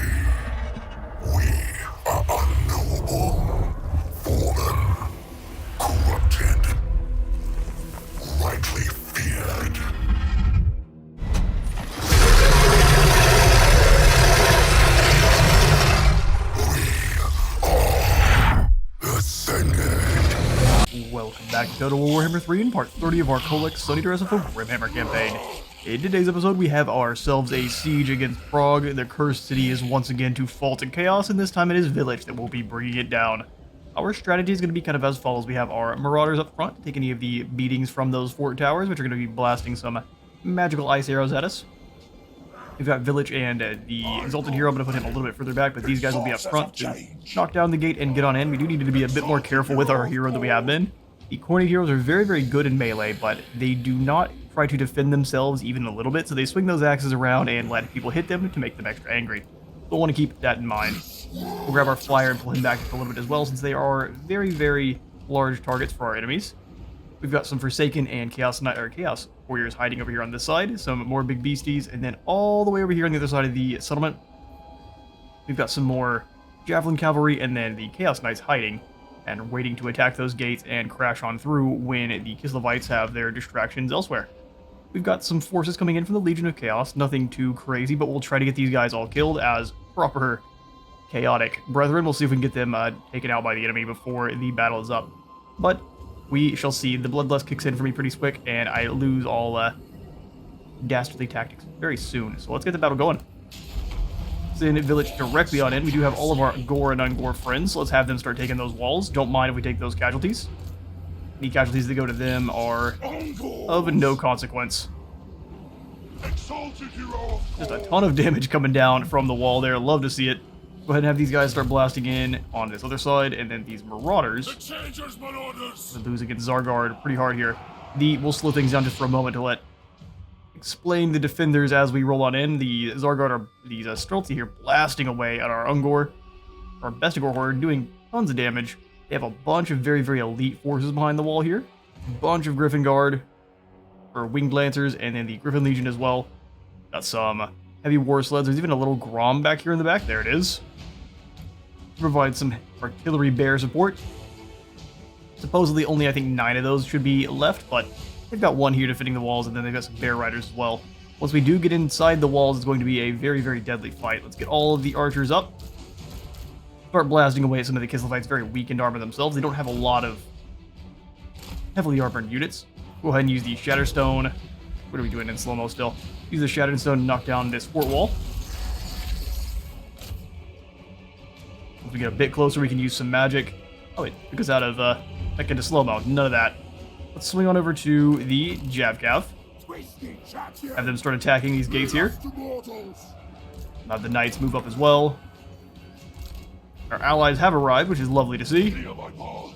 We are unknowable, fallen, corrupted, rightly feared. We are ascended. Welcome back to Total War Warhammer 3 in part 30 of our Kholek Suneater SFO Grimhammer campaign. In today's episode, we have ourselves a siege against PRAAG. The cursed city is once again to fall to chaos, and this time it is Village that will be bringing it down. Our strategy is going to be kind of as follows. We have our Marauders up front to take any of the beatings from those fort towers, which are going to be blasting some magical ice arrows at us. We've got Village and the Exalted Hero. I'm going to put him a little bit further back, but these guys will be up front to knock down the gate and get on in. We do need to be a bit more careful with our hero than we have been. The Corny heroes are very, very good in melee, but they do not try to defend themselves even a little bit, so they swing those axes around and let people hit them to make them extra angry. We'll want to keep that in mind. We'll grab our flyer and pull him back just a little bit as well, since they are very, very large targets for our enemies. We've got some Forsaken and Chaos Warriors hiding over here on this side, some more big beasties, and then all the way over here on the other side of the settlement, we've got some more Javelin Cavalry and then the Chaos Knights hiding and waiting to attack those gates and crash on through when the Kislevites have their distractions elsewhere. We've got some forces coming in from the Legion of Chaos, nothing too crazy, but we'll try to get these guys all killed as proper chaotic brethren. We'll see if we can get them taken out by the enemy before the battle is up. But we shall see. The Bloodlust kicks in for me pretty quick, and I lose all dastardly tactics very soon. So let's get the battle going. In Village directly on in. We do have all of our gore and ungore friends, so let's have them start taking those walls. Don't mind if we take those casualties. Any casualties that go to them are of no consequence. Just a ton of damage coming down from the wall there. Love to see it. Go ahead and have these guys start blasting in on this other side, and then these Marauders lose against Zargard pretty hard here. We'll slow things down just for a moment to explain the defenders as we roll on in. The Zargard are these Streltsy here blasting away at our Ungor, our Bestigor horde, doing tons of damage. They have a bunch of very, very elite forces behind the wall here. A bunch of Griffin Guard, or Winged Lancers, and then the Griffin Legion as well. Got some heavy war sleds. There's even a little Grom back here in the back. There it is. Provide some artillery bear support. Supposedly only, I think, 9 of those should be left, but they've got one here defending the walls, and then they've got some bear riders as well. Once we do get inside the walls, it's going to be a very, very deadly fight. Let's get all of the archers up. Start blasting away at some of the Kislevites, very weak in armor themselves. They don't have a lot of heavily armored units. Go ahead and use the Shatterstone. What are we doing in slow-mo still? Use the Shatterstone to knock down this fort wall. Once we get a bit closer, we can use some magic. Oh wait, took us out of back into slow-mo. None of that. Let's swing on over to the Javcav. Have them start attacking these gates here. Have the Knights move up as well. Our allies have arrived, which is lovely to see.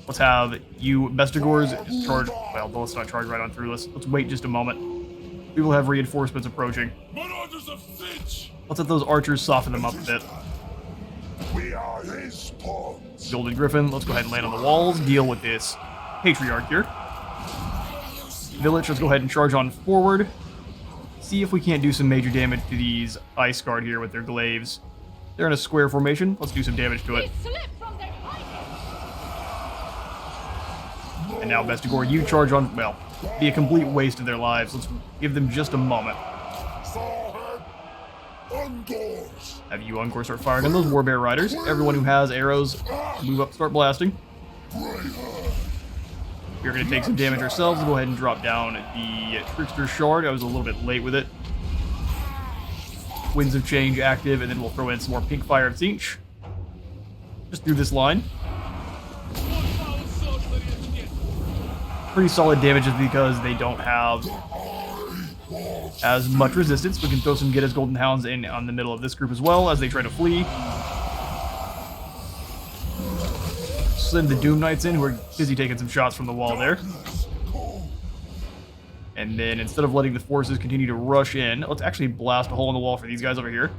Let's have you Bestigors charge. Well, let's not charge right on through. Let's wait just a moment. We will have reinforcements approaching. Let's let those archers soften them up a bit. Golden Griffin, let's go ahead and land on the walls. Deal with this Patriarch here. Village, let's go ahead and charge on forward. See if we can't do some major damage to these Ice Guard here with their glaives. They're in a square formation. Let's do some damage to it. And now, Bestigor, you charge on, well, be a complete waste of their lives. Let's give them just a moment. Have you Ungor start firing on those Warbear Riders. Everyone who has arrows, move up, start blasting. We're going to take some damage ourselves. We'll go ahead and drop down the Trickster Shard. I was a little bit late with it. Winds of Change active, and then we'll throw in some more Pink Fire of Tzeentch. Just through this line. Pretty solid damage just because they don't have as much resistance. We can throw some Gita's Golden Hounds in on the middle of this group as well as they try to flee. Send the Doom Knights in, who are busy taking some shots from the wall there. And then instead of letting the forces continue to rush in, let's actually blast a hole in the wall for these guys over here.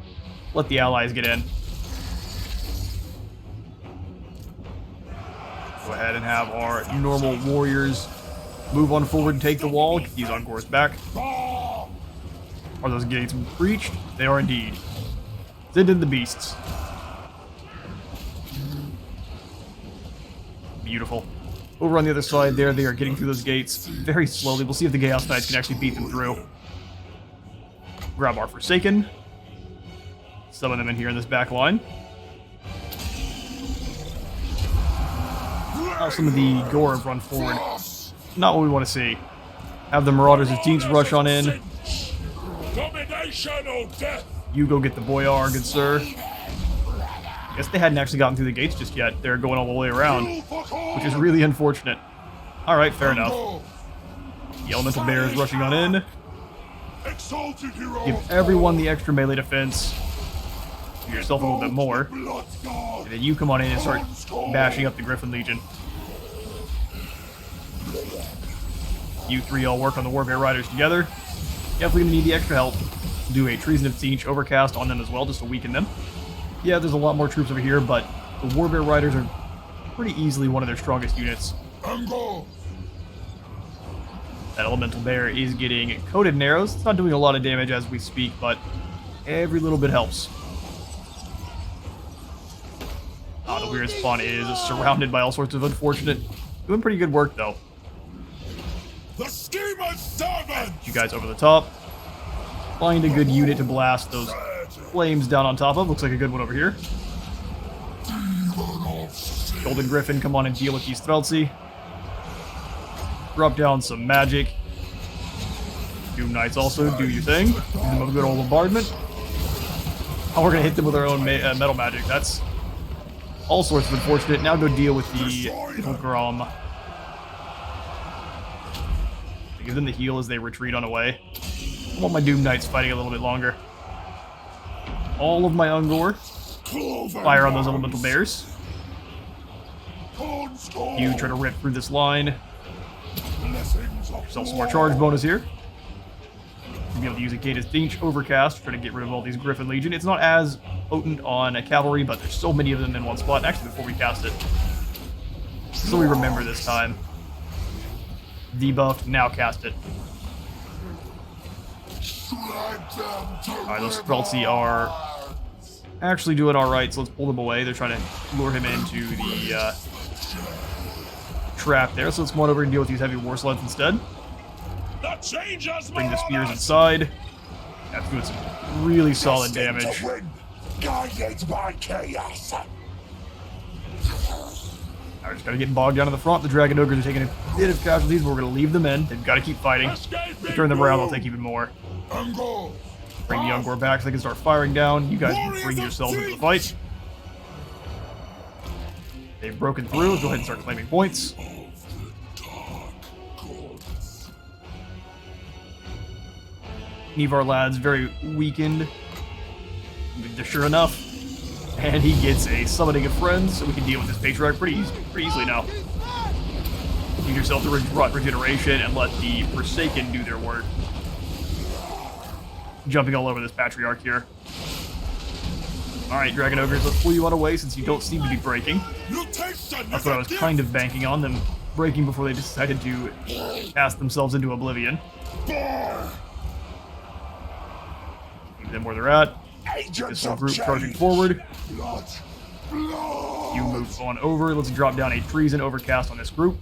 Let the allies get in. Go ahead and have our normal warriors move on forward and take the wall. Get these Ungors back. Are those gates breached? They are indeed. Send in the beasts. Beautiful. Over on the other side there, they are getting through those gates very slowly. We'll see if the Chaos Knights can actually beat them through. Grab our Forsaken. Summon them in here in this back line. Now some of the Gore have run forward. Not what we want to see. Have the Marauders of Teens rush on in. You go get the Boyar, good sir. Guess they hadn't actually gotten through the gates just yet. They're going all the way around, which is really unfortunate. Alright, fair enough. The Elemental Bear is rushing on in. Give everyone the extra melee defense. Give yourself a little bit more. And then you come on in and start bashing up the Griffin Legion. You three all work on the Warbear Riders together. Definitely gonna need the extra help. Do a Treason of Siege Overcast on them as well, just to weaken them. Yeah, there's a lot more troops over here, but the Warbear Riders are pretty easily one of their strongest units. That Elemental Bear is getting coated in arrows. It's not doing a lot of damage as we speak, but every little bit helps. The Weird Spawn is surrounded by all sorts of unfortunate. Doing pretty good work, though. You guys over the top. Find a good unit to blast those flames down on top of. Looks like a good one over here. Golden Griffin, come on and deal with these Streltsy. Drop down some magic. Doom Knights also, do your thing. Give them a good old bombardment. Oh, we're gonna hit them with our own metal magic. That's all sorts of unfortunate. Now go deal with the little Grom. Give them the heal as they retreat on away. I want my Doom Knights fighting a little bit longer. All of my Ungor. Fire on those Elemental Bears. You try to rip through this line. Yourself some more charge bonus here. You'll be able to use a Cadus Dinch Overcast to try to get rid of all these Griffin Legion. It's not as potent on cavalry, but there's so many of them in one spot. Actually, before we cast it. So we remember this time. Debuffed, now cast it. Alright, those Streltsy are actually doing alright, so let's pull them away. They're trying to lure him into the trap there, so let's come on over and deal with these heavy war sleds instead. Bring the spears inside. That's doing some really solid damage. We're just gotta get bogged down to the front. The Dragon Ogres are taking a bit of casualties, but we're gonna leave them in. They've got to keep fighting. Turn them around, they'll take even more. Bring the Ungor back so they can start firing down. You guys can bring yourselves into the fight. They've broken through. Let's go ahead and start claiming points. Any of our lads very weakened. Sure enough. And he gets a Summoning of Friends, so we can deal with this Patriarch pretty easily now. Give yourself the Regeneration and let the Forsaken do their work. Jumping all over this Patriarch here. Alright, Dragon Ogres, let's pull you on away since you don't seem to be breaking. That's what I was kind of banking on, them breaking before they decided to cast themselves into oblivion. Leave them where they're at. This whole group charging forward. You move on over. Let's drop down a Treason Overcast on this group.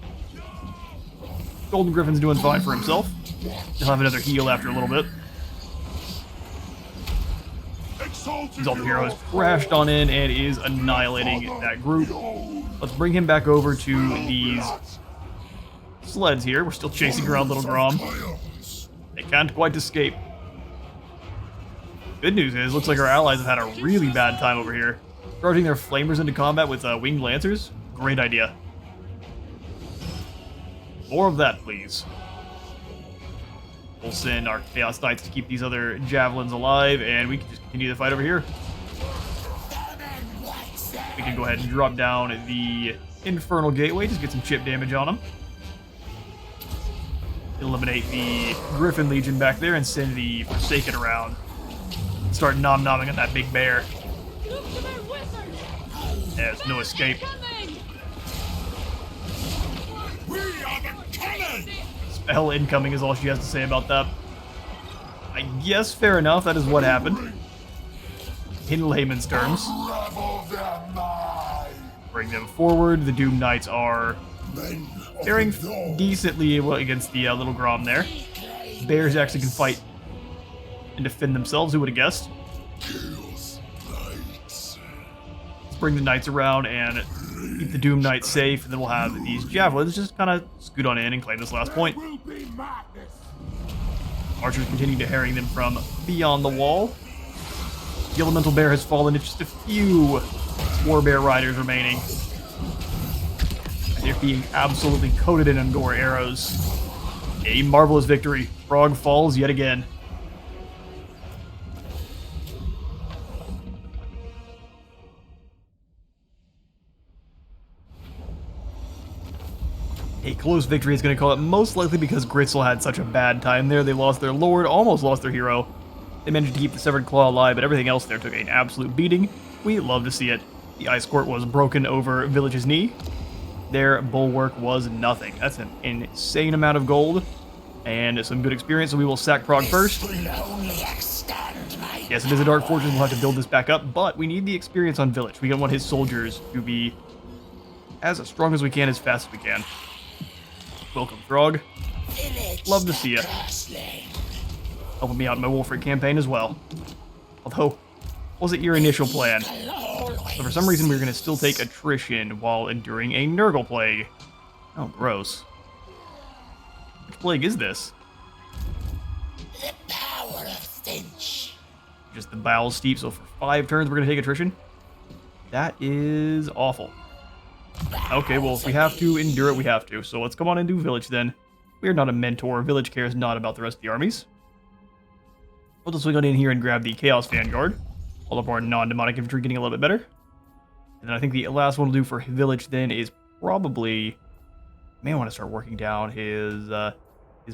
Golden Griffin's doing fine for himself. He'll have another heal after a little bit. Exalted Hero has crashed on in and is annihilating that group. Let's bring him back over to these sleds here. We're still chasing around Little Grom. They can't quite escape. Good news is, looks like our allies have had a really bad time over here. Charging their flamers into combat with winged lancers? Great idea. More of that, please. We'll send our Chaos Knights to keep these other javelins alive, and we can just continue the fight over here. We can go ahead and drop down the Infernal Gateway, just get some chip damage on them. Eliminate the Griffin Legion back there and send the Forsaken around. Start nom-nomming on that big bear. There's no escape. Spell incoming is all she has to say about that. I guess fair enough, that is what happened. in layman's terms. Unravel their mind. Bring them forward. The Doom Knights are Men of faring the dawn. decently well against the little Grom there. Bears actually can fight and defend themselves. Who would have guessed? Chaos Knights. Let's bring the Knights around and keep the Doom Knights safe, and then we'll have these Javelins just kind of scoot on in and claim this last point. Will be madness. Archers continue to harrying them from beyond the wall. The Elemental Bear has fallen. It's just a few War Bear Riders remaining. They're being absolutely coated in Ungor arrows. A marvelous victory. PRAAG falls yet again. A close victory is going to call it, most likely because Gritzel had such a bad time there. They lost their Lord, almost lost their hero. They managed to keep the Severed Claw alive, but everything else there took an absolute beating. We love to see it. The Ice Court was broken over Village's knee. Their bulwark was nothing. That's an insane amount of gold and some good experience, so we will sack PRAAG first. Yes, it is a Dark Fortress. We'll have to build this back up, but we need the experience on Village. We don't want his soldiers to be as strong as we can, as fast as we can. Welcome, PRAAG. Love to see you. Helping me out in my Wolfric campaign as well. Although, wasn't your initial plan. So for some reason, we're going to still take attrition while enduring a Nurgle Plague. Oh, gross. Which plague is this? The power of Finch. Just the bowel steep, so for 5 turns, we're going to take attrition. That is awful. Okay, well, if we have to endure it, we have to. So let's come on and do Village then. We are not a mentor. Village cares not about the rest of the armies. We'll just swing on in here and grab the Chaos Vanguard. All of our non-demonic infantry getting a little bit better. And then I think the last one we'll do for Village then is probably... May want to start working down his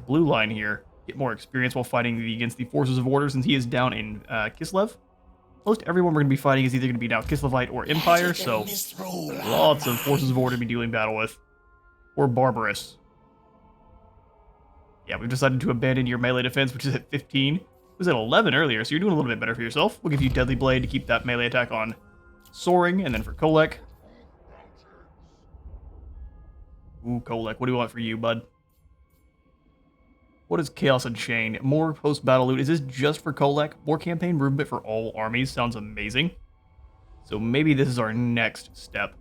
blue line here. Get more experience while fighting against the Forces of Order, since he is down in Kislev. Most everyone we're going to be fighting is either going to be now Kislevite or Empire, so lots of Forces of Order to be dealing battle with. Or Barbarous. Yeah, we've decided to abandon your melee defense, which is at 15. It was at 11 earlier, so you're doing a little bit better for yourself. We'll give you Deadly Blade to keep that melee attack on soaring, and then for Kholek. Ooh, Kholek, what do we want for you, bud? What is Chaos Unchained? More post-battle loot. Is this just for Kholek? More campaign movement for all armies. Sounds amazing. So maybe this is our next step.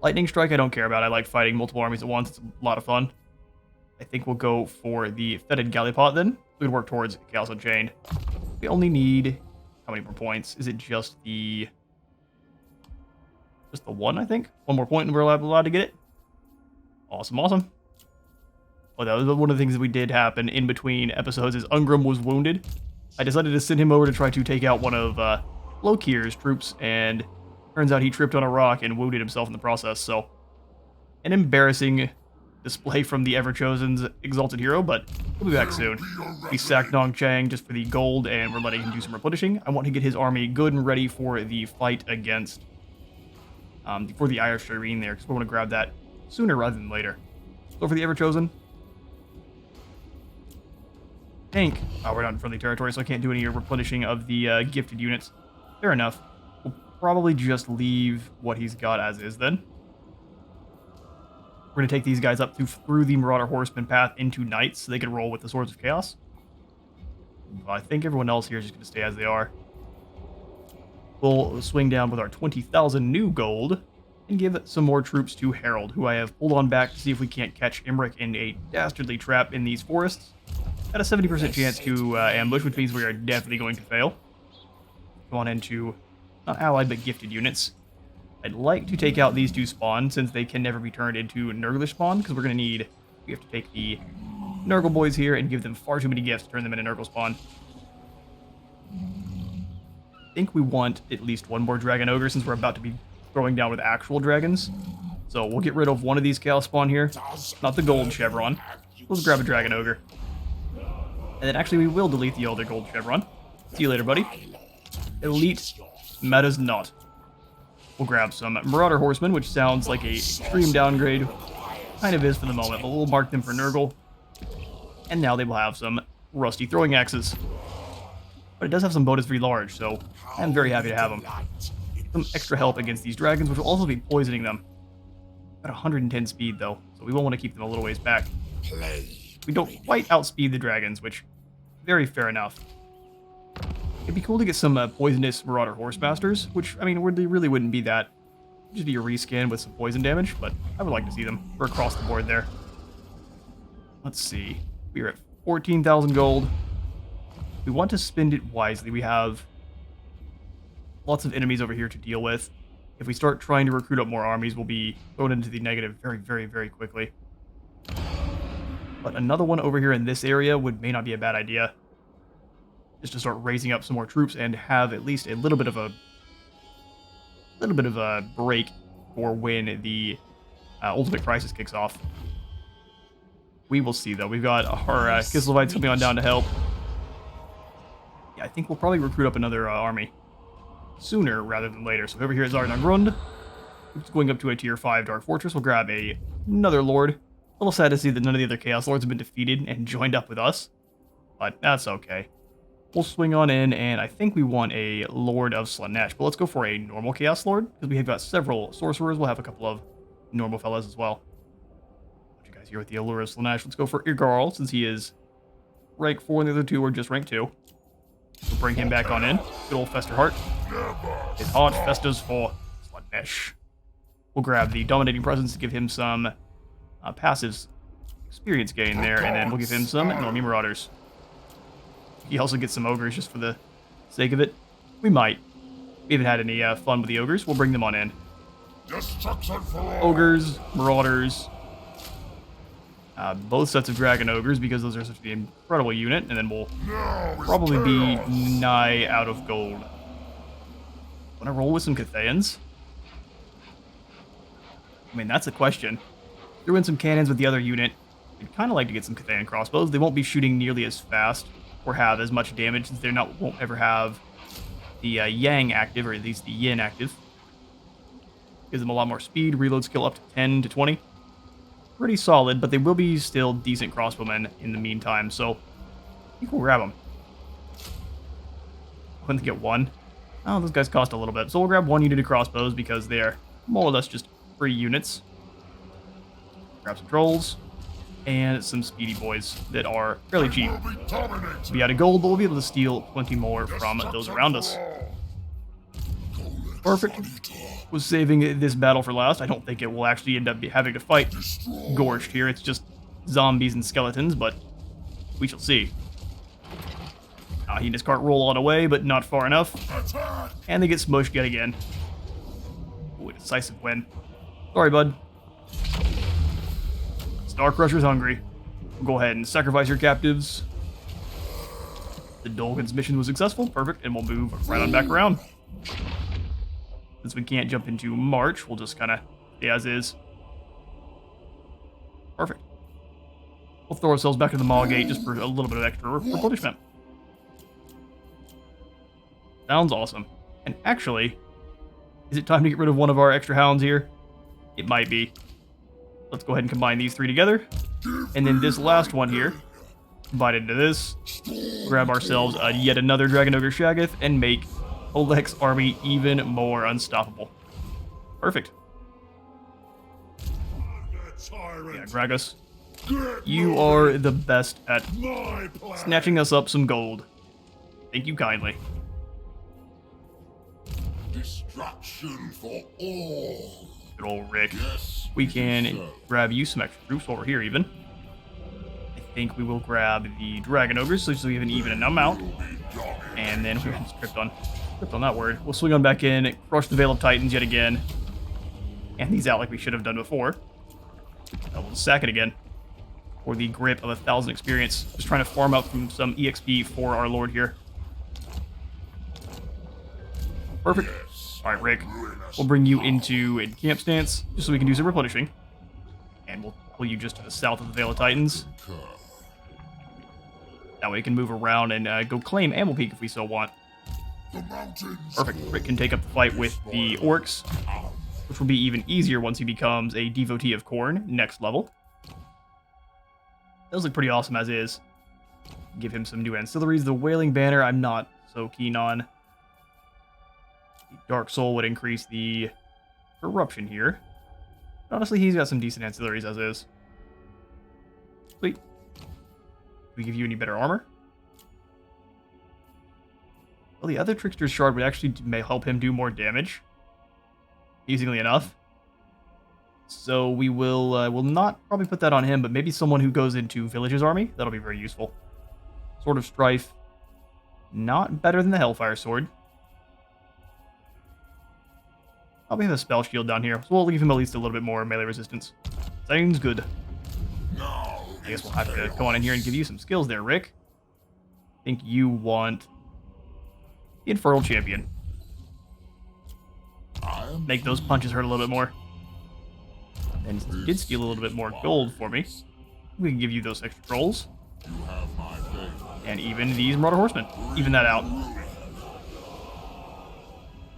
Lightning Strike I don't care about. I like fighting multiple armies at once. It's a lot of fun. I think we'll go for the Fetid Gallipot then. We would work towards Chaos Unchained. We only need... How many more points? Is it just the... Just the one, I think? One more point and we're allowed to get it? Awesome, awesome. Oh, that was one of the things that we did happen in between episodes is Ungrim was wounded. I decided to send him over to try to take out one of Lokir's troops, and turns out he tripped on a rock and wounded himself in the process, so... An embarrassing display from the Ever-Chosen's Exalted Hero, but we'll be back soon. We sacked Nong Chang just for the gold, and we're letting him do some replenishing. I want to get his army good and ready for the fight against... for the Irish Shireen there, because we want to grab that sooner rather than later. So for the Ever-Chosen... Tank. Oh, we're not in friendly territory, so I can't do any replenishing of the gifted units. Fair enough. We'll probably just leave what he's got as is then. We're going to take these guys up through the Marauder Horseman path into Knights, so they can roll with the Swords of Chaos. I think everyone else here is just going to stay as they are. We'll swing down with our 20,000 new gold and give some more troops to Harold, who I have pulled on back to see if we can't catch Imric in a dastardly trap in these forests. Got a 70% chance to ambush, which means we are definitely going to fail. Go on into, not allied, but gifted units. I'd like to take out these two spawn, since they can never be turned into Nurglish spawn, because we have to take the Nurgle boys here and give them far too many gifts to turn them into Nurgle spawn. I think we want at least one more Dragon Ogre, since we're about to be throwing down with actual dragons. So we'll get rid of one of these Chaos spawn here. Not the gold chevron. Let's grab a Dragon Ogre. And then actually we will delete the other gold chevron. See you later, buddy. Elite matters not. We'll grab some Marauder Horsemen, which sounds like a extreme downgrade. Kind of is for the moment, but we'll mark them for Nurgle. And now they will have some rusty throwing axes. but it does have some bonus v large, so I'm very happy to have him. Some extra help against these dragons, which will also be poisoning them. Got 110 speed, though, so we will want to keep them a little ways back. We don't quite outspeed the dragons, which, very fair enough. It'd be cool to get some poisonous Marauder Horsemasters, which, I mean, really wouldn't be that. It'd just be a reskin with some poison damage, but I would like to see them. We're across the board there. Let's see. We are at 14,000 gold. We want to spend it wisely. We have lots of enemies over here to deal with. If we start trying to recruit up more armies, we'll be thrown into the negative very quickly. But another one over here in this area may not be a bad idea. Just to start raising up some more troops and have at least a little bit of a break for when the Ultimate Crisis kicks off. We will see, though. We've got our Kislevites coming on down to help. Yeah, I think we'll probably recruit up another army sooner rather than later. So over here is Arnagrund. It's going up to a tier 5 Dark Fortress. We'll grab another Lord. A little sad to see that none of the other Chaos Lords have been defeated and joined up with us, but that's okay. We'll swing on in, and I think we want a Lord of Slanesh, but let's go for a normal Chaos Lord, because we have got several Sorcerers. We'll have a couple of normal fellas as well. What you guys here with the Allure of Slanesh? Let's go for Igarl, since he is rank 4 and the other two are just rank 2. We'll bring him back on in. Good old Fester Heart. His heart festers for Slanesh. We'll grab the Dominating Presence to give him some passive experience gain there, and then we'll give him some Normie Marauders. He also gets some Ogres just for the sake of it. We might. We haven't had any fun with the Ogres. We'll bring them on in. Ogres, Marauders, both sets of Dragon Ogres, because those are such an incredible unit, and then we'll probably be nigh out of gold. Want to roll with some Cathayans? I mean, that's a question. Threw in some cannons with the other unit. I'd kind of like to get some Cathayan crossbows. They won't be shooting nearly as fast or have as much damage, since won't ever have the Yang active, or at least the Yin active. Gives them a lot more speed, reload skill up to 10 to 20. Pretty solid, but they will be still decent crossbowmen in the meantime, so I think we'll grab them. When they get one. Oh, those guys cost a little bit, so we'll grab one unit of crossbows because they're more or less just free units. Grab some trolls. And some speedy boys that are fairly cheap. Be out of gold, but we'll be able to steal plenty more from those around us. Perfect. Was saving this battle for last. I don't think it will actually end up having to fight Gorged here. It's just zombies and skeletons, but we shall see. He and his cart roll on away, but not far enough. And they get smushed yet again. Ooh, a decisive win. Sorry, bud. Star Crusher's hungry. We'll go ahead and sacrifice your captives. The Dolgan's mission was successful. Perfect. And we'll move right on back around. Since we can't jump into March, we'll just kind of stay as is. Perfect. We'll throw ourselves back to the Maw Gate just for a little bit of extra replenishment. Sounds awesome. And actually, is it time to get rid of one of our extra hounds here? It might be. Let's go ahead and combine these three together. And then this last one here, combine it into this, grab ourselves yet another Dragon Ogre Shaggoth, and make Kholek's army even more unstoppable. Perfect. Yeah, Gragas, you are the best at snatching us up some gold. Thank you kindly. Destruction for all. Good old Rick. Yes, we can grab you some extra troops while we're here even. I think we will grab the Dragon Ogres so we have an even amount. And then we're script on that word. We'll swing on back in, crush the Veil of Titans yet again. And these out like we should have done before. And we'll sack it again. For the grip of 1,000 experience. Just trying to farm up from some EXP for our Lord here. Perfect. Alright, Rick. We'll bring you into a camp stance, just so we can do some replenishing. And we'll pull you just to the south of the Veil of Titans. That way we can move around and go claim Amble Peak if we so want. Perfect. Rick can take up the fight with the Orcs, which will be even easier once he becomes a Devotee of Khorne, next level. Those look pretty awesome as is. Give him some new ancillaries. The Wailing Banner I'm not so keen on. The Dark Soul would increase the corruption here. Honestly, he's got some decent ancillaries as is. Sweet. Do we give you any better armor? Well, the other Trickster's Shard would actually may help him do more damage. Easily enough. So we will not probably put that on him, but maybe someone who goes into Village's army. That'll be very useful. Sword of Strife. Not better than the Hellfire Sword. Probably have a Spell Shield down here, so we'll leave him at least a little bit more melee resistance. Sounds good. I guess we'll have to go on in here and give you some skills there, Rick. I think you want the Infernal Champion. Make those punches hurt a little bit more. And since you did steal a little bit more gold for me, we can give you those extra trolls. And even these Marauder Horsemen. Even that out.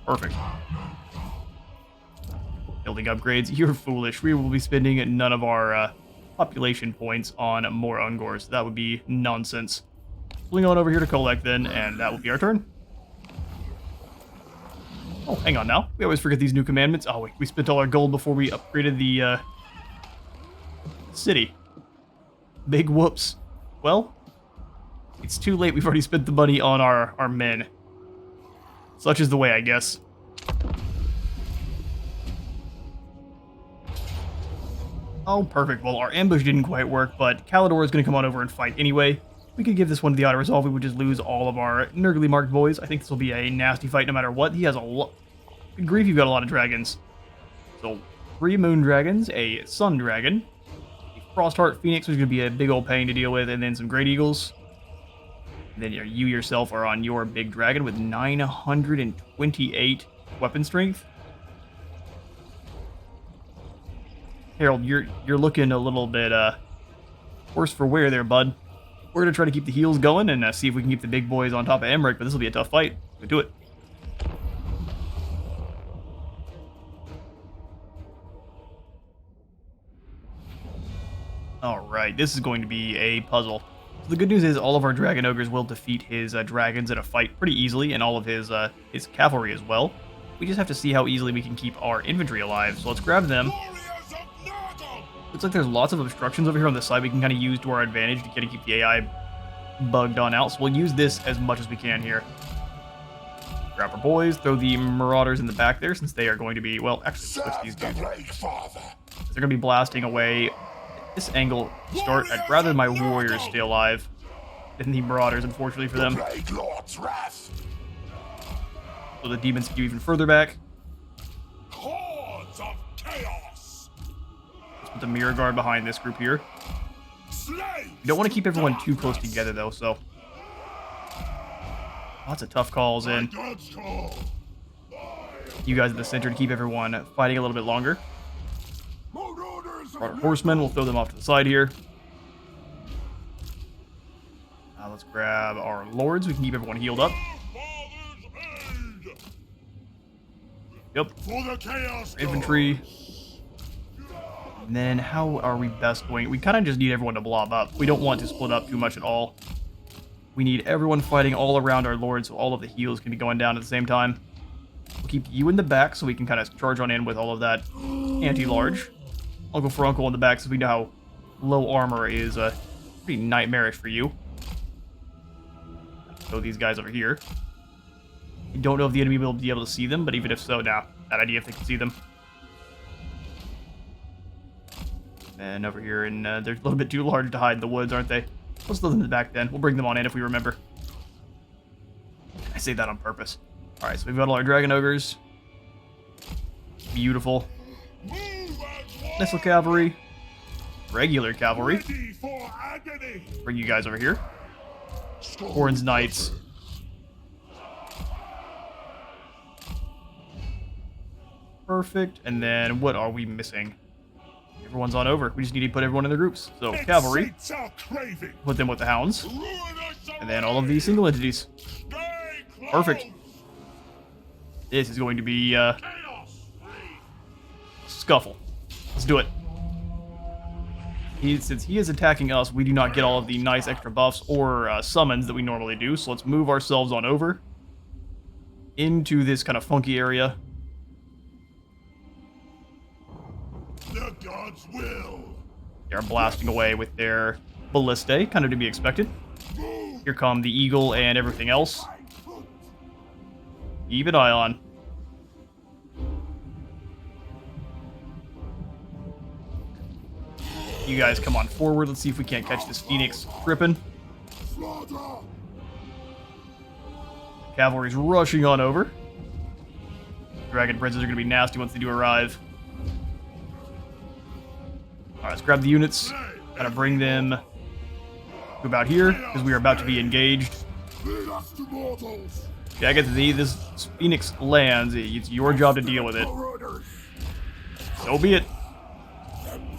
Perfect. Building upgrades. You're foolish. We will be spending none of our population points on more Ungors. That would be nonsense. Swing on over here to Kholek then, and that will be our turn. Oh, hang on now. We always forget these new commandments. Oh, wait. We spent all our gold before we upgraded the city. Big whoops. Well, it's too late. We've already spent the money on our men. Such is the way, I guess. Oh, perfect. Well, our ambush didn't quite work, but Kalidor is going to come on over and fight anyway. We could give this one to the auto-resolve. We would just lose all of our Nurgly marked boys. I think this will be a nasty fight no matter what. He has a lot... Good grief, you've got a lot of dragons. So, 3 Moon Dragons, a Sun Dragon, a Frostheart Phoenix, which is going to be a big old pain to deal with, and then some Great Eagles. And then you yourself are on your big dragon with 928 weapon strength. Harold, you're looking a little bit worse for wear there, bud. We're going to try to keep the heals going and see if we can keep the big boys on top of Emmerich, but this will be a tough fight. We'll do it. Alright, this is going to be a puzzle. So the good news is all of our Dragon Ogres will defeat his dragons in a fight pretty easily, and all of his cavalry as well. We just have to see how easily we can keep our infantry alive, so let's grab them. Looks like there's lots of obstructions over here on this side we can kind of use to our advantage to kind of keep the AI bugged on out. So we'll use this as much as we can here. Grab our boys, throw the Marauders in the back there since they are going to be, well, actually switch these dudes. They're going to be blasting away this angle to start. I'd rather my warriors stay alive than the Marauders, unfortunately for them. So the demons can go even further back. Put the mirror guard behind this group here. You don't want to keep everyone too close together though, so lots of tough calls in. You guys in the center to keep everyone fighting a little bit longer. Our horsemen, we'll throw them off to the side here. Let's grab our lords. We can keep everyone healed up. Yep. Infantry. And then how are we best going? We kind of just need everyone to blob up. We don't want to split up too much at all. We need everyone fighting all around our lords so all of the heals can be going down at the same time. We'll keep you in the back so we can kind of charge on in with all of that anti-large. I'll go for Uncle in the back so we know how low armor is pretty nightmarish for you. Throw these guys over here. I don't know if the enemy will be able to see them, but even if so, now bad idea if they can see them. And over here, and they're a little bit too large to hide in the woods, aren't they? Let's throw them in the back then. We'll bring them on in if we remember. I say that on purpose. Alright, so we've got all our Dragon Ogres. Beautiful. Missile Cavalry. Regular Cavalry. Bring you guys over here. Horns Knights. Perfect. And then what are we missing? Everyone's on over. We just need to put everyone in their groups. So, Cavalry. Put them with the Hounds. And then all of these single entities. Perfect. This is going to be, Scuffle. Let's do it. since he is attacking us, we do not get all of the nice extra buffs or summons that we normally do. So let's move ourselves on over into this kind of funky area. The gods will. They're blasting away with their ballistae, kind of to be expected. Here come the eagle and everything else. Keep an eye on. You guys come on forward. Let's see if we can't catch this Phoenix tripping. Cavalry's rushing on over. Dragon Princes are going to be nasty once they do arrive. Alright, let's grab the units. Kind of bring them to about here, because we are about to be engaged. Yeah, I get this Phoenix lands. It's your job to deal with it. So be it.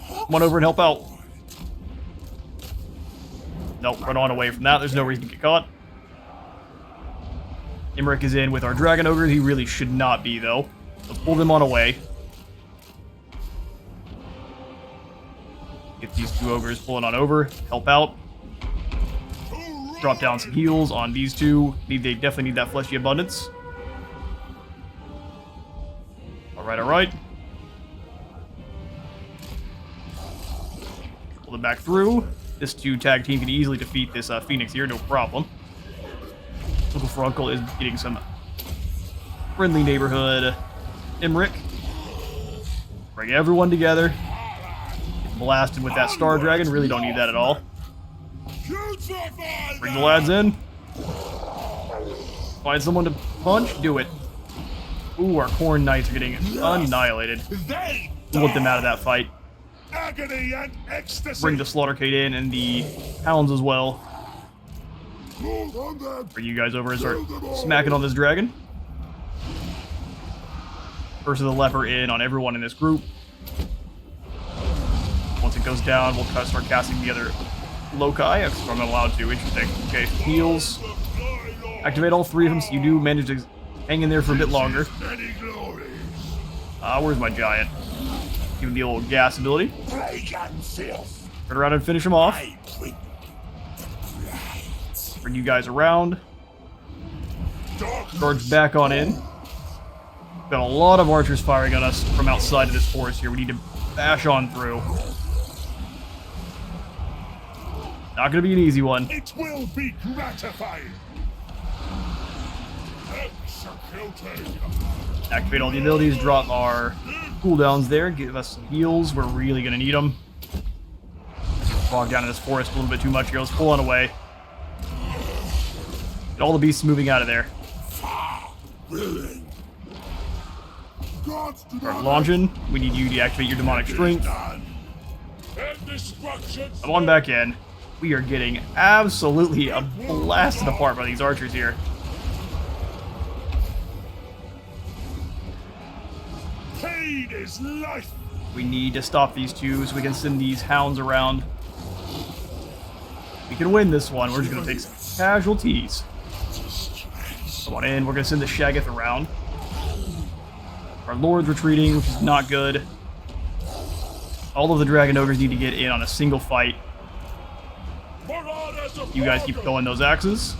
Come on over and help out. Nope, run on away from that. There's no reason to get caught. Imric is in with our Dragon Ogre. He really should not be, though. Let's pull them on away. Get these two ogres pulling on over. Help out. Drop down some heals on these two. They definitely need that fleshy abundance. Alright, alright. Pull them back through. This two tag team can easily defeat this Phoenix here, no problem. Uncle Frunkel is getting some friendly neighborhood. Imric. Bring everyone together. Get blasted with that Star Dragon. Really don't need that at all. Bring the lads in. Find someone to punch. Do it. Ooh, our Corn Knights are getting annihilated. We'll whip them out of that fight. Bring the Slaughtercade in and the Hounds as well. Bring you guys over and start smacking on this dragon. Curse of the Leper in on everyone in this group. Once it goes down, we'll start casting the other loci. If I'm not allowed to. Interesting. Okay, heals. Activate all three of them so you do manage to hang in there for a bit longer. Where's my giant? Give him the old gas ability. Turn around and finish him off. Bring you guys around. Charge back on in. Got a lot of archers firing on us from outside of this forest here. We need to bash on through. Not gonna be an easy one. It will be gratifying. Executed. Activate all the abilities, drop our cooldowns there, give us some heals. We're really gonna need them. Bog down in this forest a little bit too much here. Let's pull on away. Get all the beasts moving out of there. Start launching. We need you to activate your demonic strength. Come on back in. We are getting absolutely blasted apart by these archers here. Pain is life. We need to stop these two so we can send these hounds around. We can win this one. We're just going to take some casualties. Come on in. We're going to send the Shaggoth around. Our Lord's retreating, which is not good. All of the Dragon Ogres need to get in on a single fight. You guys keep going those axes.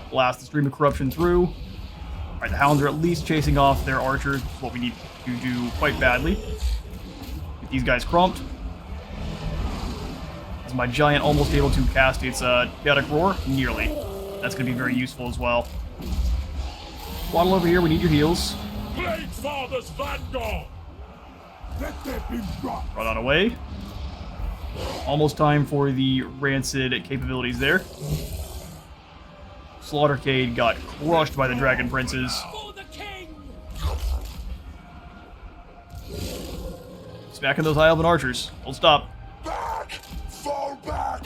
Blast the Stream of Corruption through. Alright, the Hounds are at least chasing off their archers, what we need to do quite badly. Get these guys crumped. Is my giant almost able to cast its Chaotic Roar? Nearly. That's going to be very useful as well. Waddle over here, we need your heals. Blade Father's Vanguard. Let that be brought. Run on away. Almost time for the rancid capabilities there. Slaughtercade got crushed by the Dragon Princes. Smacking those High Elven archers. Don't stop. Back! Fall back!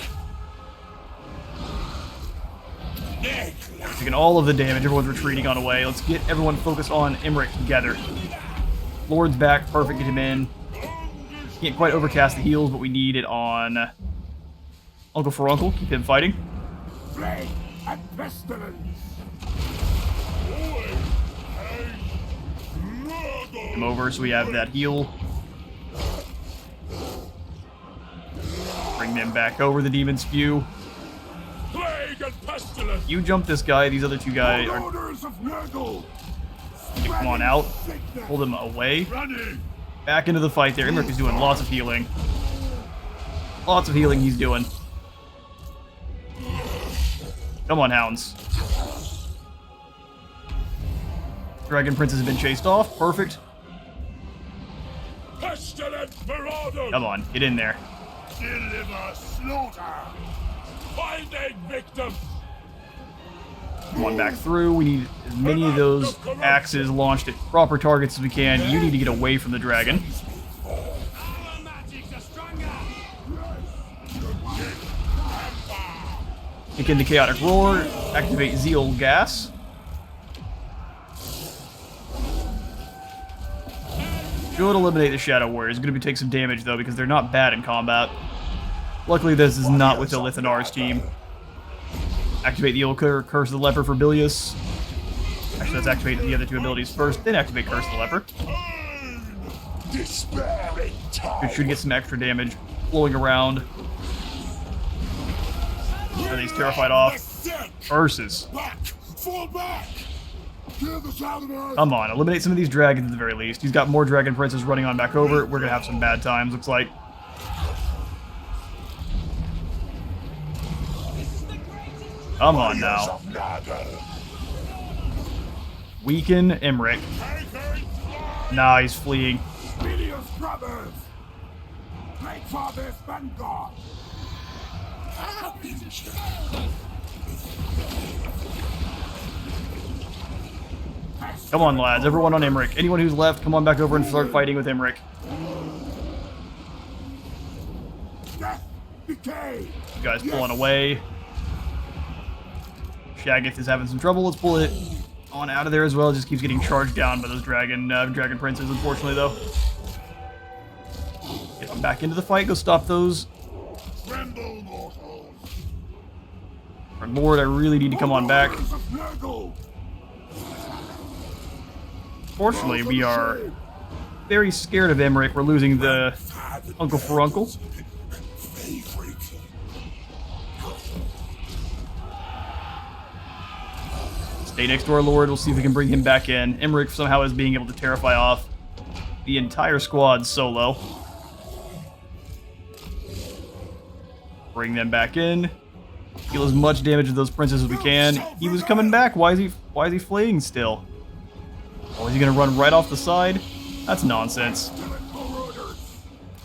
Taking all of the damage. Everyone's retreating on away. Let's get everyone focused on Imric together. Lord's back. Perfect. Get him in. Can't quite overcast the heals, but we need it on Uncle Furuncle. Keep him fighting. Plague and pestilence! Come over so we have that heal. Bring them back over the demon spew. Plague and pestilence. You jump this guy. These other two guys are Orders of Nurgle. come on out. Pull them away. Running. Back into the fight there. Imric is doing lots of healing. Lots of healing he's doing. Come on, hounds. Dragon Prince has been chased off. Perfect. Pestilent marauders. Come on, get in there. Deliver slaughter. Finding victims. Come on back through. We need as many of those axes launched at proper targets as we can. You need to get away from the dragon. Our magics are stronger. Kick into Chaotic Roar. Activate Zeal Gas. Should eliminate the Shadow Warriors. Going to take some damage though because they're not bad in combat. Luckily, this is not with the Lithanar's team. Activate the Curse of the Leper for Bilius. Actually, let's activate the other two abilities first, then activate Curse of the Leper. It should get some extra damage flowing around. Are these terrified off? Curses. Fall back. Hear the sound of earth. Come on, eliminate some of these dragons at the very least. He's got more Dragon Princes running on back over. We're gonna have some bad times, looks like. Come on now. Weaken Imric. Nah, he's fleeing. Medius brothers. Great fathers vanguard. Come on, lads. Everyone on Imric. Anyone who's left, come on back over and start fighting with Imric. Death, decay. You guys pulling away. Shaggoth is having some trouble. Let's pull it on out of there as well. It just keeps getting charged down by those dragon princes, unfortunately, though. Get them back into the fight. Go stop those. Tremble, mortals. Lord, I really need to come on back. Orders of Nurgle. Fortunately, we are very scared of Imric. We're losing the Uncle Furuncle. Stay next to our Lord. We'll see if we can bring him back in. Imric somehow is being able to terrify off the entire squad solo. Bring them back in. Deal as much damage to those princes as we can. He was coming back. Why is he fleeing still? Oh, is he gonna run right off the side? That's nonsense.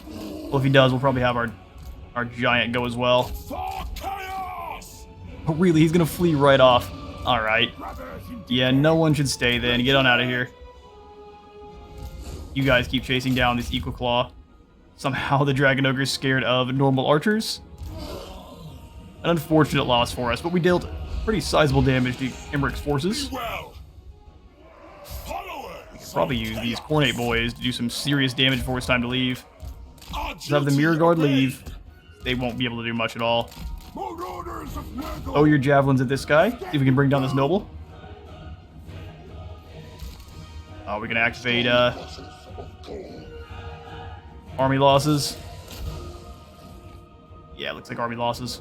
Well, if he does, we'll probably have our giant go as well. For chaos. But really, he's gonna flee right off. Alright. Yeah, no one should stay then. Get on out of here. You guys keep chasing down this Equal Claw. Somehow the Dragon Ogre is scared of normal archers. An unfortunate loss for us, but we dealt pretty sizable damage to Imric's forces. Well. Followers. Probably use these Cornate boys to do some serious damage before it's time to leave. Our Just have the duty Mirror Guard obeyed. leave. They won't be able to do much at all. Orders of Nurgle. Throw your javelins at this guy. See if we can bring down this noble. We can activate army losses. Yeah, looks like army losses.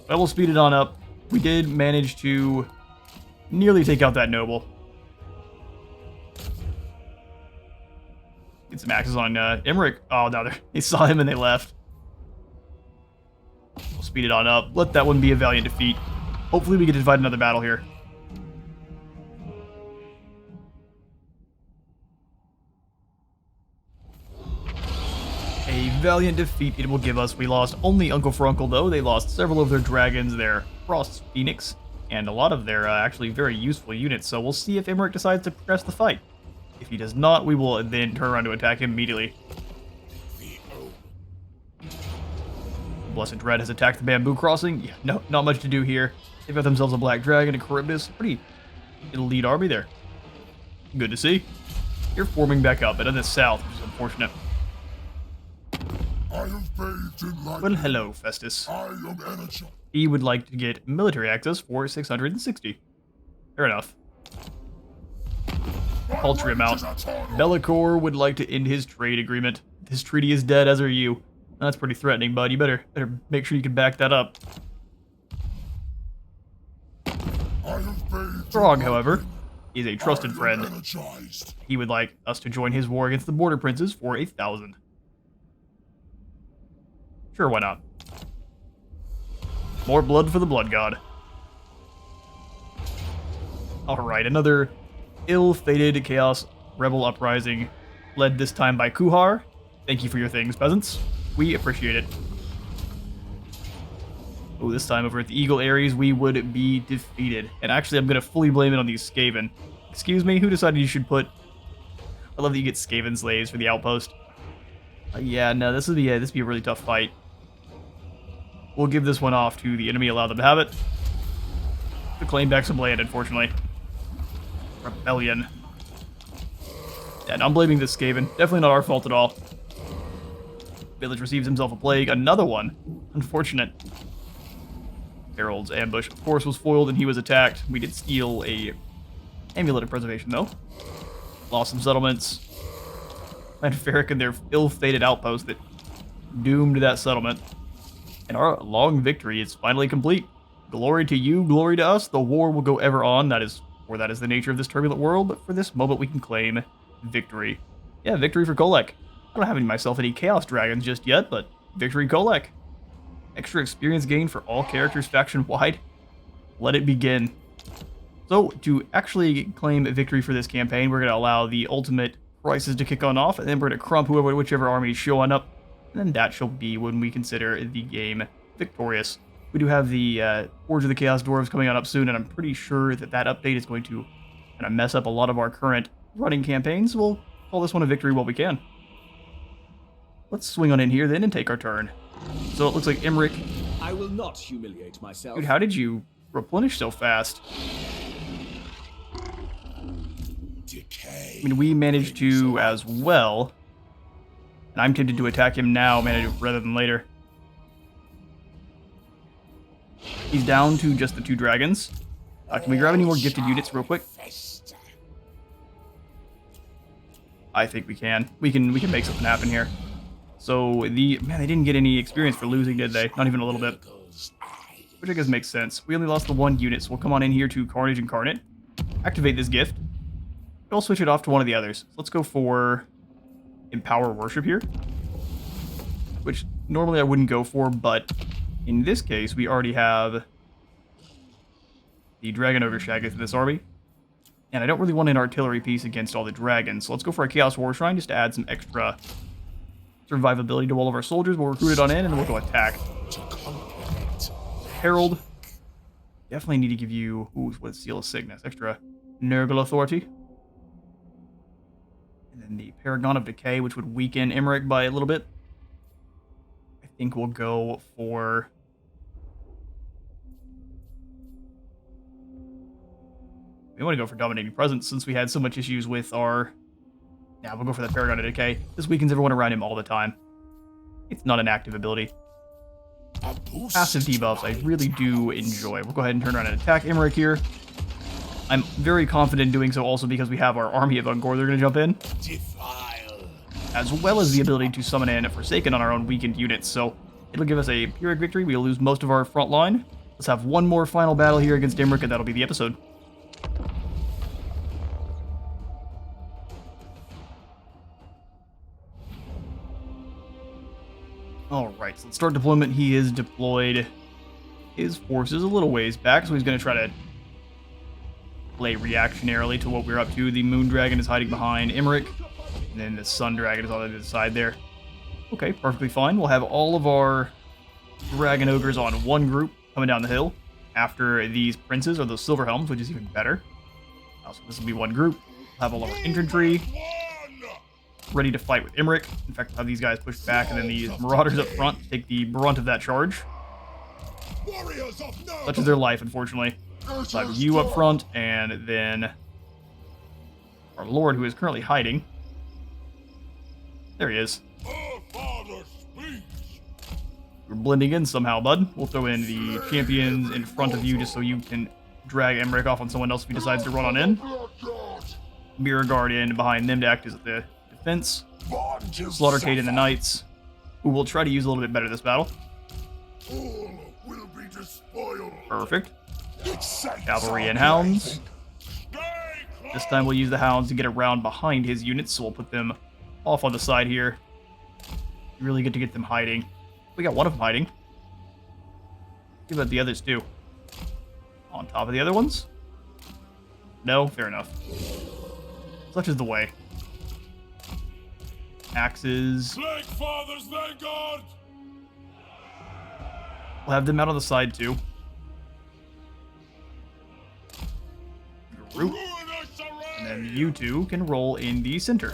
But we'll speed it on up. We did manage to nearly take out that noble. Get some axes on Imric. Oh, no, they saw him and they left. We'll speed it on up. Let that one be a valiant defeat. Hopefully we get to fight another battle here. A valiant defeat it will give us. We lost only Uncle Furuncle, though. They lost several of their dragons, their Frost Phoenix, and a lot of their actually very useful units. So we'll see if Imric decides to progress the fight. If he does not, we will then turn around to attack him immediately. Blessed Dread has attacked the Bamboo Crossing. Yeah, no, not much to do here. They've got themselves a Black Dragon, a Charybdis. Pretty elite army there. Good to see. You're forming back up, but in the south, which is unfortunate. I have bathed in light. Well, hello, Festus. I am energy. He would like to get military access for 660. Fair enough. Paltry amount. Bellicor would like to end his trade agreement. This treaty is dead, as are you. That's pretty threatening, bud. You better make sure you can back that up. PRAAG, however, is a trusted friend. He would like us to join his war against the Border Princes for 1,000. Sure, why not? More blood for the Blood God. Alright, another ill-fated Chaos Rebel Uprising, led this time by Kuhar. Thank you for your things, peasants. We appreciate it. Oh, this time over at the Eagle Ares, we would be defeated. And actually, I'm going to fully blame it on these Skaven. Excuse me, who decided you should put... I love that you get Skaven slaves for the outpost. Yeah, no, this would be a really tough fight. We'll give this one off to the enemy, allow them to have it. To claim back some land, unfortunately. Rebellion. Yeah, no, I'm blaming this Skaven. Definitely not our fault at all. Village receives himself a plague. Another one. Unfortunate. Harold's ambush, of course, was foiled and he was attacked. We did steal a amulet of preservation, though. Lost some settlements. And Ferric and their ill-fated outpost that doomed that settlement. And our long victory is finally complete. Glory to you, glory to us. The war will go ever on. That is the nature of this turbulent world. But for this moment, we can claim victory. Yeah, victory for Kholek. I don't have myself any Chaos Dragons just yet, but victory Kholek. Extra experience gain for all characters faction-wide. Let it begin. So, to actually claim victory for this campaign, we're going to allow the ultimate prices to kick on off, and then we're going to crump whichever army is showing up, and then that shall be when we consider the game victorious. We do have the Forge of the Chaos Dwarves coming on up soon, and I'm pretty sure that that update is going to kind of mess up a lot of our current running campaigns. We'll call this one a victory while we can. Let's swing on in here then and take our turn. So it looks like Emmerich... I will not humiliate myself. Dude, how did you replenish so fast? Decay. I mean, we managed to as well. And I'm tempted to attack him now, rather than later. He's down to just the 2 dragons. Can we grab any more gifted units real quick? I think we can. We can make something happen here. So, they didn't get any experience for losing, did they? Not even a little bit. Which I guess makes sense. We only lost the 1 unit, so we'll come on in here to Carnage Incarnate. Activate this gift. We'll switch it off to one of the others. So let's go for Empower Worship here. Which normally I wouldn't go for, but in this case, we already have the Dragon Ogre Shaggeth in this army. And I don't really want an artillery piece against all the dragons, so let's go for a Chaos War Shrine just to add some extra survivability to all of our soldiers. We'll recruit it on in, and then we'll go attack. Herald. Definitely need to give you... Ooh, what Seal of Sickness. Extra Nurgle Authority. And then the Paragon of Decay, which would weaken Emmerich by a little bit. I think we'll go for... We want to go for Dominating Presence since we had so much issues with our... Yeah, we'll go for the Paragon of Decay. This weakens everyone around him all the time. It's not an active ability. Passive debuffs I really do enjoy. We'll go ahead and turn around and attack Emmerich here. I'm very confident in doing so also because we have our army of Ungor they're going to jump in. As well as the ability to summon in Forsaken on our own weakened units, so it'll give us a Pyrrhic victory. We'll lose most of our front line. Let's have one more final battle here against Emmerich, and that'll be the episode. Alright, so let's start deployment. He is deployed his forces a little ways back, so he's going to try to play reactionarily to what we're up to. The Moon Dragon is hiding behind Emmerich, and then the Sun Dragon is on the other side there. Okay, perfectly fine. We'll have all of our Dragon Ogres on one group coming down the hill after these Princes, or those Silver Helms, which is even better. So this will be one group. We'll have all of our infantry ready to fight with Emmerich. In fact, we'll have these guys pushed back, and then these Marauders up front take the brunt of that charge. Such is their life, unfortunately. So I have you up front, and then our Lord, who is currently hiding. There he is. We're blending in somehow, bud. We'll throw in the champions in front of you just so you can drag Emmerich off on someone else if he decides to run on in. Mirror Guard in behind them to act as the defense. Slaughtercade and the Knights who will try to use a little bit better this battle. All will be despoiled. Perfect. It's Cavalry and hounds. This time we'll use the hounds to get around behind his units, so we'll put them off on the side here. Really good to get them hiding. We got one of them hiding. What about the others too? On top of the other ones? No? Fair enough. Such is the way. Axes. Plague Father's Vanguard! We'll have them out on the side too. Group. And then you two can roll in the center.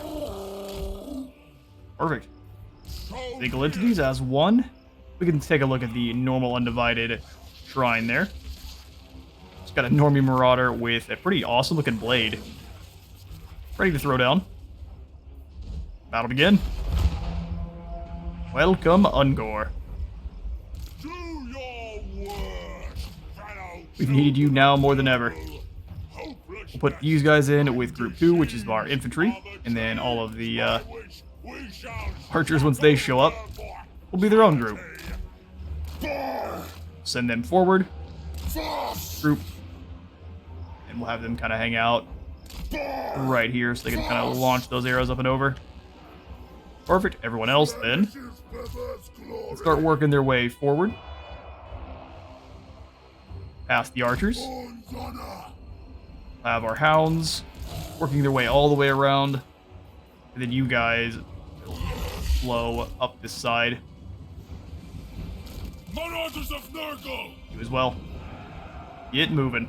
Perfect. Single entities as one. We can take a look at the normal undivided shrine there. It's got a Normie Marauder with a pretty awesome looking blade. Ready to throw down. Battle begin. Welcome, Ungor. Do your worst, fellow. We've needed you now more than ever. Hopeless We'll put these guys in with Group 2, which is our infantry, and then all of the which we shall archers, once they show up, will be their own group. Send them forward. Group. And we'll have them kind of hang out right here so they can kind of launch those arrows up and over. Perfect. Everyone else then start working their way forward. Past the archers. Have our hounds working their way all the way around. And then you guys flow up this side. Marauders of Nurgle! You as well. Get moving.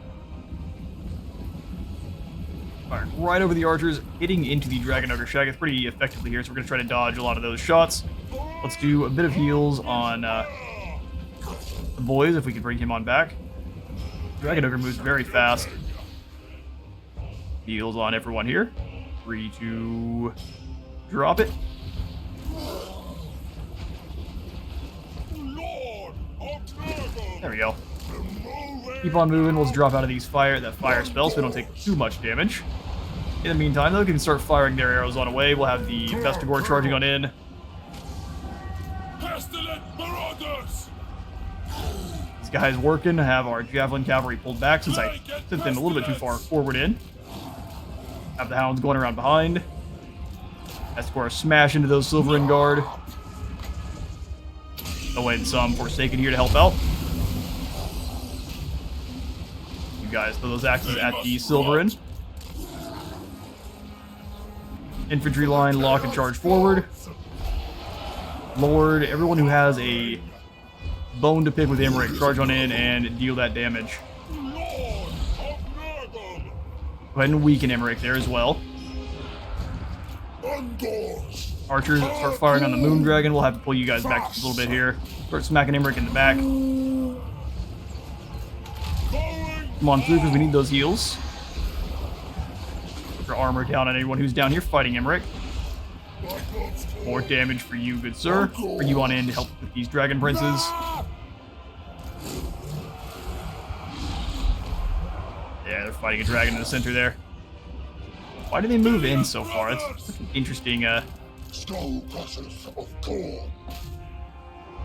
Alright, right over the archers, hitting into the Dragon Ogre Shaggoth pretty effectively here, so we're going to try to dodge a lot of those shots. Let's do a bit of heals on the boys, if we can bring him on back. Dragon Ogre moves very fast. Heals on everyone here. 3, 2, drop it. Lord of Nurgle! There we go. Keep on moving. We'll just drop out of these fire spell so we don't take too much damage. In the meantime, though, we can start firing their arrows on away. We'll have the Vestigore charging on in. Pestilent Marauders! These guys working. Have our Javelin Cavalry pulled back since I sent them a little bit too far forward in. Have the hounds going around behind. Vestigore smash into those Silverin Guard. Throw in some Forsaken here to help out. You guys throw those axes at the Silverin. Infantry line, lock and charge forward. Lord, everyone who has a bone to pick with Emmerich, charge on in and deal that damage. Lord of Nurgle! Go ahead and weaken Emmerich there as well. Archers start firing on the Moon Dragon. We'll have to pull you guys back just a little bit here. Start smacking Emmerich in the back. Come on through because we need those heals. Put your armor down on anyone who's down here fighting Emmerich. More damage for you, good sir. Bring you on in to help with these Dragon Princes. Yeah, they're fighting a dragon in the center there. Why do they move in so far? It's an interesting, I'm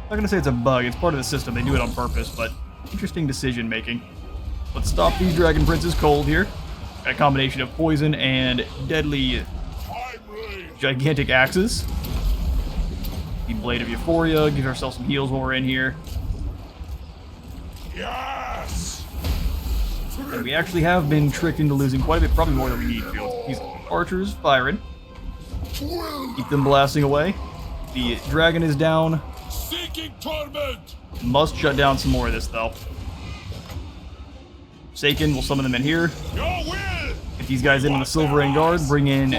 not gonna say it's a bug, it's part of the system. They do it on purpose, but interesting decision making. Let's stop these Dragon Princes cold here. Got a combination of poison and deadly gigantic axes. The Blade of Euphoria, give ourselves some heals while we're in here. Yes! And we actually have been tricked into losing quite a bit, probably more than we need to. These archers firing. Keep them blasting away. The dragon is down. Seeking torment! Must shut down some more of this, though. Forsaken, we'll summon them in here. Your will! Get these guys in on the Silverin Guard. Bring in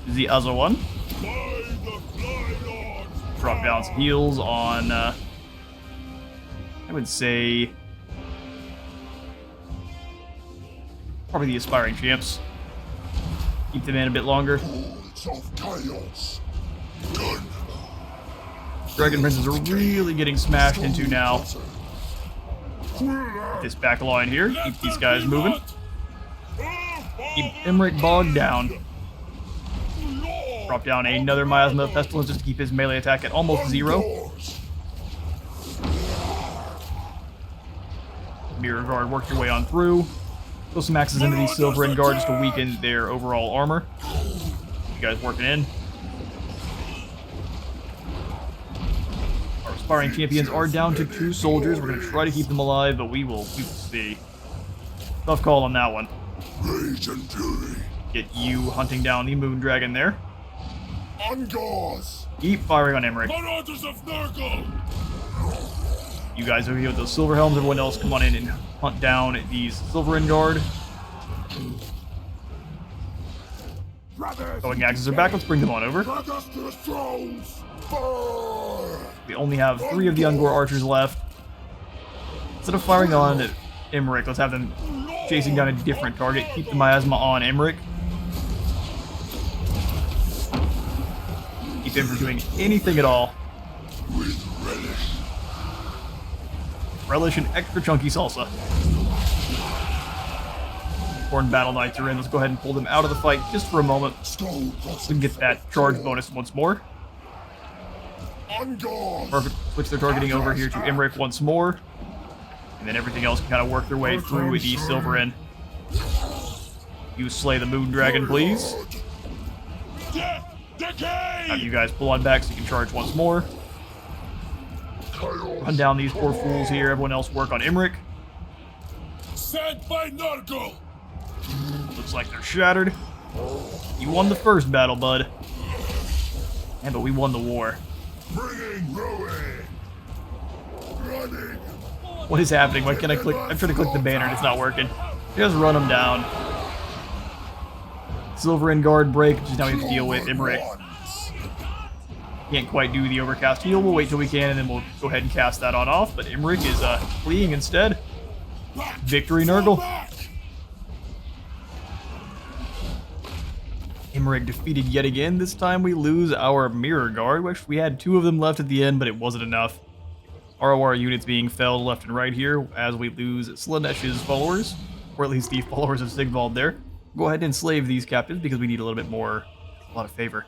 the other one. By the Fly Lord! Drop down some heals on, I would say, probably the Aspiring Champs. Keep them in a bit longer. Dragon Princes are really getting smashed into now. Get this back line here. Keep these guys moving. Keep Emmerich bogged down. Drop down another Miasma of Pestilence just to keep his melee attack at almost 0. Mirror Guard, work your way on through. Throw some axes into these Silverin Guard just to weaken their overall armor. You guys working in. Our aspiring champions are down to 2 soldiers. We're going to try to keep them alive, but we will see. Tough call on that one. Rage and fury. Get you hunting down the Moon Dragon there. On guards. Keep firing on Emmerich. Marauders of Nurgle! You guys over here with those silver helms. Everyone else, come on in and hunt down these Silverin Guard. Throwing axes are back. Let's bring them on over. Brothers to the thrones. Burn. We only have 3 of the Ungor archers left. Instead of firing on Emmerich, let's have them chasing down a different target. Keep the Miasma on Emmerich. Keep him from doing anything at all. With relish. Relish and extra chunky salsa. Horned Battle Knights are in. Let's go ahead and pull them out of the fight just for a moment so we can get that charge bonus once more. On guard. Perfect. Switch their targeting over here to Emmerich once more. And then everything else can kind of work their way through with the Silverin. You slay the Moon Dragon, please. Death! Decay! Have you guys pull on back so you can charge once more. Run down these poor fools here. Everyone else work on Emmerich. Sent by Nurgle! Looks like they're shattered. You won the first battle, bud. Yeah, but we won the war. Bringing ruin. Running. What is happening? Why can't I click? I'm trying to click the banner and it's not working. Just run them down. Silverin Guard break, which is now we have to deal with Emmerich. Can't quite do the overcast heal. We'll wait till we can and then we'll go ahead and cast that on off. But Emmerich is fleeing instead. Victory, Nurgle. Emmerich defeated yet again. This time we lose our Mirror Guard, which we had 2 of them left at the end, but it wasn't enough. ROR units being felled left and right here as we lose Slanesh's followers, or at least the followers of Sigvald there. Go ahead and enslave these captives because we need a little bit more, a lot of favor.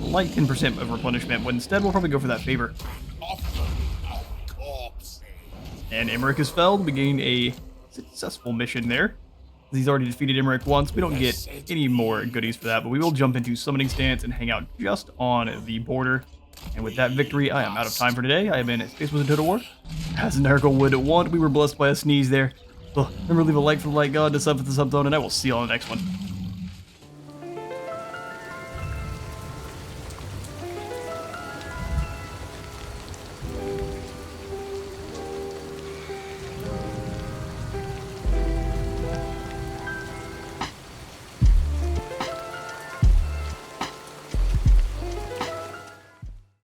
Like 10% of replenishment, but instead we'll probably go for that favor. And Emmerich is felled. We gain a successful mission there. He's already defeated Emmerich once. We don't get any more goodies for that, but we will jump into Summoning Stance and hang out just on the border. And with that victory, I am out of time for today. I have been Space Wizard Total War. As Nurgle would want, we were blessed by a sneeze there. So remember to leave a like for the like god, to sub for the sub zone, and I will see you on the next one.